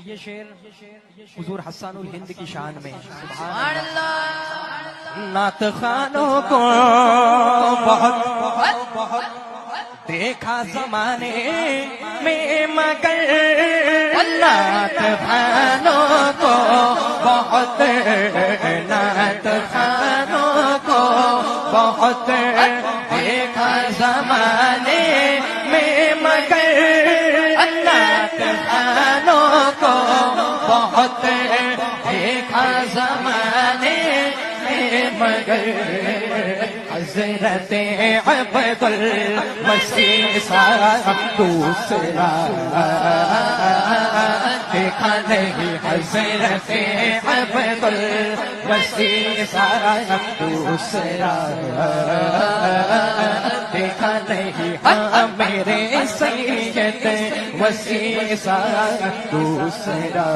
یہ شعر حضور حسان الہند کی شان میں سبحان اللہ. نعت خوانوں کو بہت دیکھا زمانے میں مگر نعت خوانوں کو بہت نعت خوانوں کو بہت دیکھا زمانے میں مگر نعت خوانوں کو بہت دیکھا زمانے میں مگر حضرت عبد المسیح سا دوسرا دیکھا نہیں. حضرت عبد المسیح سا دوسرا دیکھا نہیں. ہاں میرے سید وسیع سا دوسرا